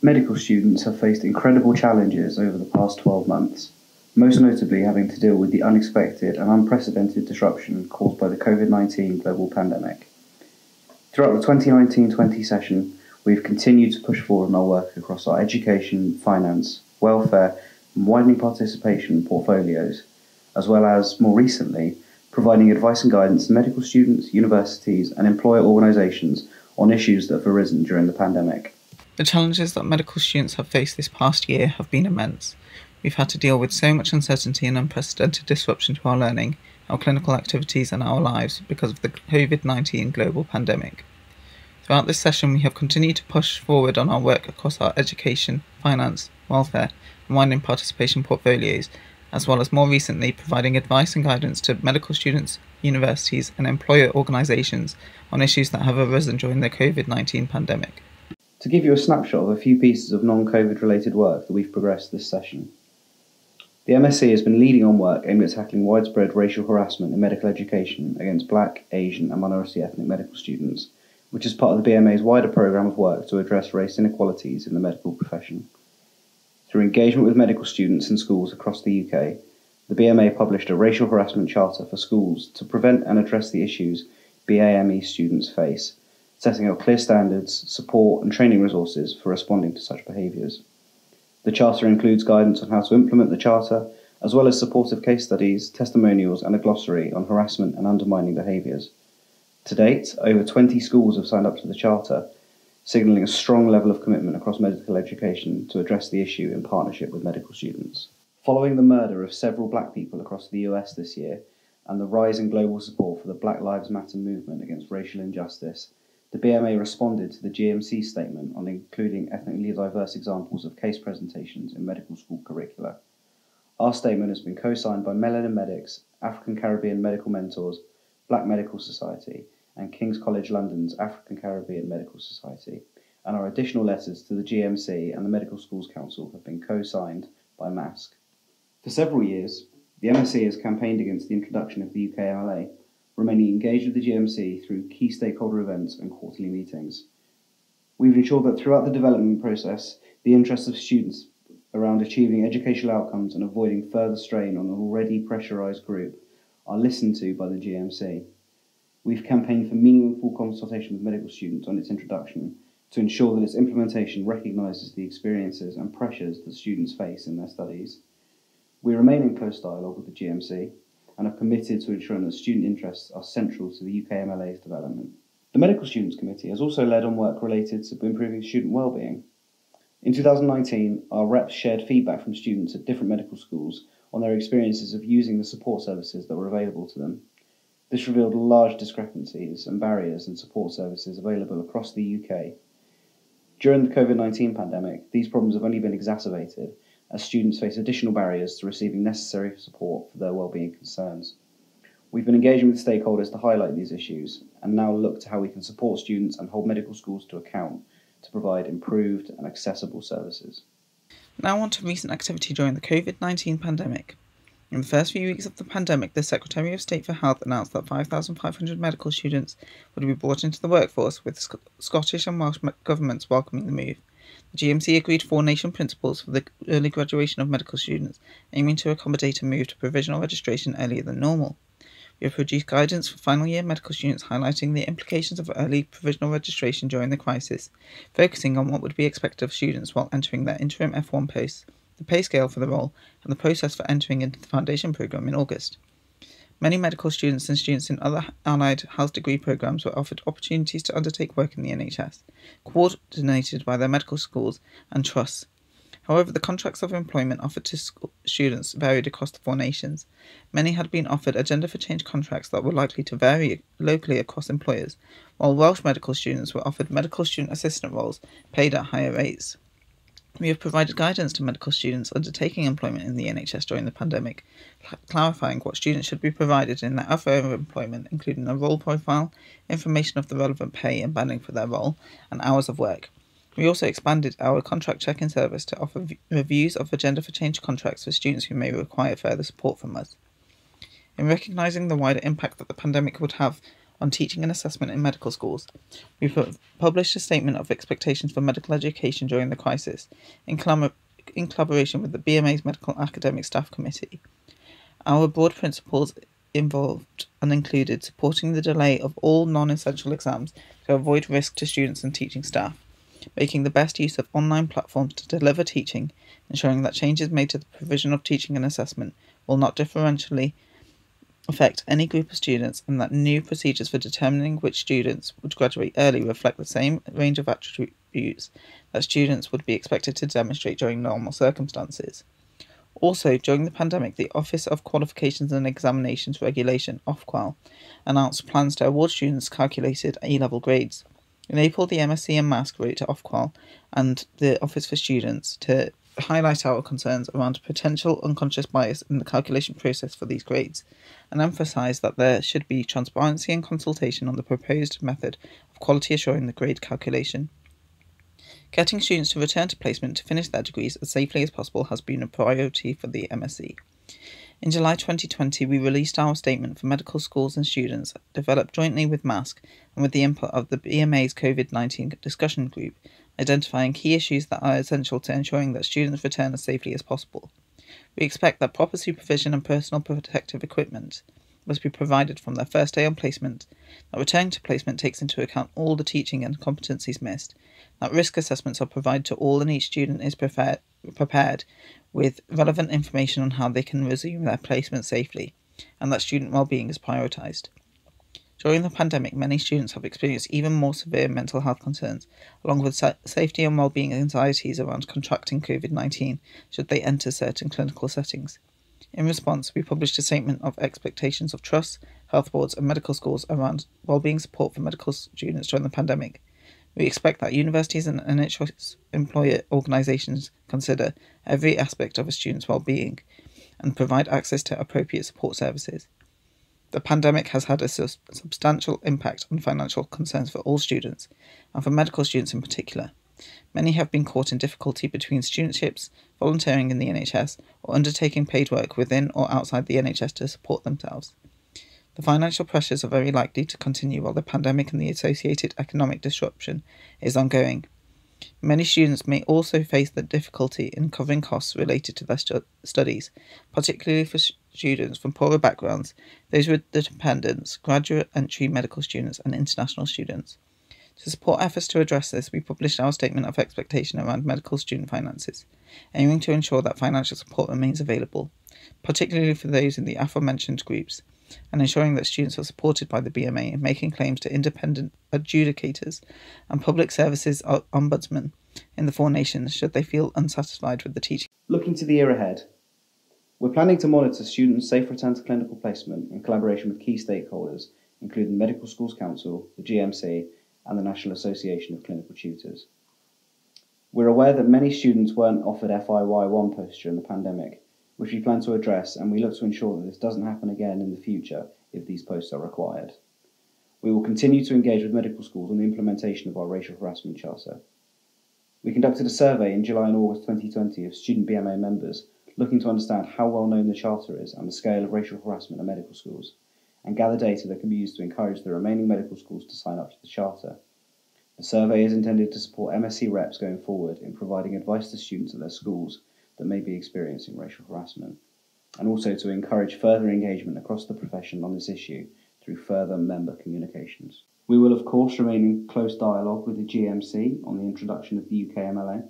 Medical students have faced incredible challenges over the past 12 months, most notably having to deal with the unexpected and unprecedented disruption caused by the COVID-19 global pandemic. Throughout the 2019-20 session, we've continued to push forward on our work across our education, finance, welfare, and widening participation portfolios, as well as, more recently, providing advice and guidance to medical students, universities, and employer organisations on issues that have arisen during the pandemic. The challenges that medical students have faced this past year have been immense. We've had to deal with so much uncertainty and unprecedented disruption to our learning, our clinical activities and our lives because of the COVID-19 global pandemic. Throughout this session, we have continued to push forward on our work across our education, finance, welfare and widening participation portfolios, as well as more recently providing advice and guidance to medical students, universities and employer organisations on issues that have arisen during the COVID-19 pandemic. To give you a snapshot of a few pieces of non-COVID related work that we've progressed this session. The MSc has been leading on work aimed at tackling widespread racial harassment in medical education against Black, Asian and minority ethnic medical students, which is part of the BMA's wider programme of work to address race inequalities in the medical profession. Through engagement with medical students in schools across the UK, the BMA published a racial harassment charter for schools to prevent and address the issues BAME students face, setting out clear standards, support and training resources for responding to such behaviours. The Charter includes guidance on how to implement the Charter, as well as supportive case studies, testimonials and a glossary on harassment and undermining behaviours. To date, over 20 schools have signed up to the Charter, signalling a strong level of commitment across medical education to address the issue in partnership with medical students. Following the murder of several Black people across the US this year, and the rise in global support for the Black Lives Matter movement against racial injustice, the BMA responded to the GMC statement on including ethnically diverse examples of case presentations in medical school curricula. Our statement has been co-signed by Melanin Medics, African Caribbean Medical Mentors, Black Medical Society, and King's College London's African Caribbean Medical Society, and our additional letters to the GMC and the Medical Schools Council have been co-signed by MASC. For several years, the MSc has campaigned against the introduction of the UKMLA, remaining engaged with the GMC through key stakeholder events and quarterly meetings. We've ensured that throughout the development process, the interests of students around achieving educational outcomes and avoiding further strain on an already pressurised group are listened to by the GMC. We've campaigned for meaningful consultation with medical students on its introduction to ensure that its implementation recognises the experiences and pressures that students face in their studies. We remain in close dialogue with the GMC and are committed to ensuring that student interests are central to the UKMLA's development. The Medical Students Committee has also led on work related to improving student wellbeing. In 2019, our reps shared feedback from students at different medical schools on their experiences of using the support services that were available to them. This revealed large discrepancies and barriers in support services available across the UK. During the COVID-19 pandemic, these problems have only been exacerbated as students face additional barriers to receiving necessary support for their wellbeing concerns. We've been engaging with stakeholders to highlight these issues and now look to how we can support students and hold medical schools to account to provide improved and accessible services. Now on to recent activity during the COVID-19 pandemic. In the first few weeks of the pandemic, the Secretary of State for Health announced that 5,500 medical students would be brought into the workforce, with Scottish and Welsh governments welcoming the move. The GMC agreed 4 nation principles for the early graduation of medical students, aiming to accommodate a move to provisional registration earlier than normal. We have produced guidance for final year medical students highlighting the implications of early provisional registration during the crisis, focusing on what would be expected of students while entering their interim F1 posts, the pay scale for the role, and the process for entering into the foundation programme in August. Many medical students and students in other allied health degree programmes were offered opportunities to undertake work in the NHS, coordinated by their medical schools and trusts. However, the contracts of employment offered to students varied across the 4 nations. Many had been offered Agenda for Change contracts that were likely to vary locally across employers, while Welsh medical students were offered medical student assistant roles paid at higher rates. We have provided guidance to medical students undertaking employment in the NHS during the pandemic, clarifying what students should be provided in their offer of employment, including a role profile, information of the relevant pay and banding for their role, and hours of work. We also expanded our contract check-in service to offer reviews of Agenda for Change contracts for students who may require further support from us. In recognising the wider impact that the pandemic would have on teaching and assessment in medical schools, we published a statement of expectations for medical education during the crisis in collaboration with the BMA's Medical Academic Staff Committee. Our broad principles involved and included supporting the delay of all non-essential exams to avoid risk to students and teaching staff, making the best use of online platforms to deliver teaching, ensuring that changes made to the provision of teaching and assessment will not differentially affect any group of students, and that new procedures for determining which students would graduate early reflect the same range of attributes that students would be expected to demonstrate during normal circumstances. Also, during the pandemic, the Office of Qualifications and Examinations Regulation, Ofqual, announced plans to award students calculated A-level grades. In April, the MSc and MASC wrote to Ofqual and the Office for Students to highlight our concerns around potential unconscious bias in the calculation process for these grades, and emphasise that there should be transparency and consultation on the proposed method of quality assuring the grade calculation. Getting students to return to placement to finish their degrees as safely as possible has been a priority for the MSc. In July 2020, we released our statement for medical schools and students, developed jointly with MASC and with the input of the BMA's COVID-19 discussion group, identifying key issues that are essential to ensuring that students return as safely as possible. We expect that proper supervision and personal protective equipment must be provided from their first day on placement, that returning to placement takes into account all the teaching and competencies missed, that risk assessments are provided to all and each student is prepared with relevant information on how they can resume their placement safely, and that student well-being is prioritised. During the pandemic, many students have experienced even more severe mental health concerns, along with safety and well-being anxieties around contracting COVID-19 should they enter certain clinical settings. In response, we published a statement of expectations of trusts, health boards and medical schools around well-being support for medical students during the pandemic. We expect that universities and NHS employer organisations consider every aspect of a student's well-being and provide access to appropriate support services. The pandemic has had a substantial impact on financial concerns for all students, and for medical students in particular. Many have been caught in difficulty between studentships, volunteering in the NHS, or undertaking paid work within or outside the NHS to support themselves. The financial pressures are very likely to continue while the pandemic and the associated economic disruption is ongoing. Many students may also face the difficulty in covering costs related to their studies, particularly for students from poorer backgrounds, those with dependents, graduate entry medical students and international students. To support efforts to address this, we published our statement of expectation around medical student finances, aiming to ensure that financial support remains available, particularly for those in the aforementioned groups, and ensuring that students are supported by the BMA in making claims to independent adjudicators and public services ombudsmen in the four nations should they feel unsatisfied with the teaching. Looking to the year ahead, we're planning to monitor students' safe return to clinical placement in collaboration with key stakeholders, including the Medical Schools Council, the GMC, and the National Association of Clinical Tutors. We're aware that many students weren't offered FIY1 posts during the pandemic, which we plan to address, and we look to ensure that this doesn't happen again in the future if these posts are required. We will continue to engage with medical schools on the implementation of our racial harassment charter. We conducted a survey in July and August 2020 of student BMA members, looking to understand how well known the charter is and the scale of racial harassment at medical schools, and gather data that can be used to encourage the remaining medical schools to sign up to the charter. The survey is intended to support MSc reps going forward in providing advice to students at their schools that may be experiencing racial harassment, and also to encourage further engagement across the profession on this issue through further member communications. We will of course remain in close dialogue with the GMC on the introduction of the UK MLA,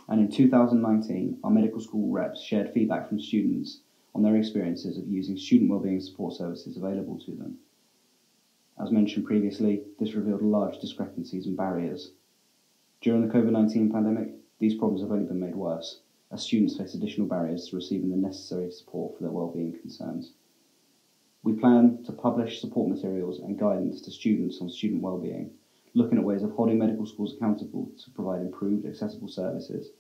and in 2019 our medical school reps shared feedback from students on their experiences of using student wellbeing support services available to them. As mentioned previously, this revealed large discrepancies and barriers. During the COVID-19 pandemic, these problems have only been made worse, as students face additional barriers to receiving the necessary support for their wellbeing concerns. We plan to publish support materials and guidance to students on student wellbeing, looking at ways of holding medical schools accountable to provide improved, accessible services,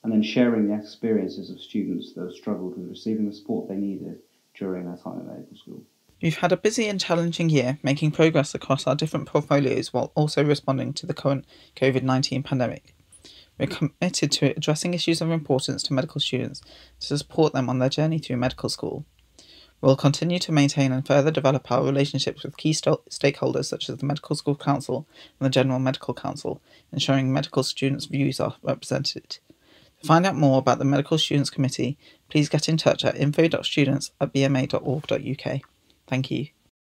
and then sharing the experiences of students that have struggled with receiving the support they needed during their time at medical school. We've had a busy and challenging year, making progress across our different portfolios while also responding to the current COVID-19 pandemic. We're committed to addressing issues of importance to medical students to support them on their journey through medical school. We'll continue to maintain and further develop our relationships with key stakeholders such as the Medical School Council and the General Medical Council, ensuring medical students' views are represented. To find out more about the Medical Students Committee, please get in touch at info.students@bma.org.uk. Thank you.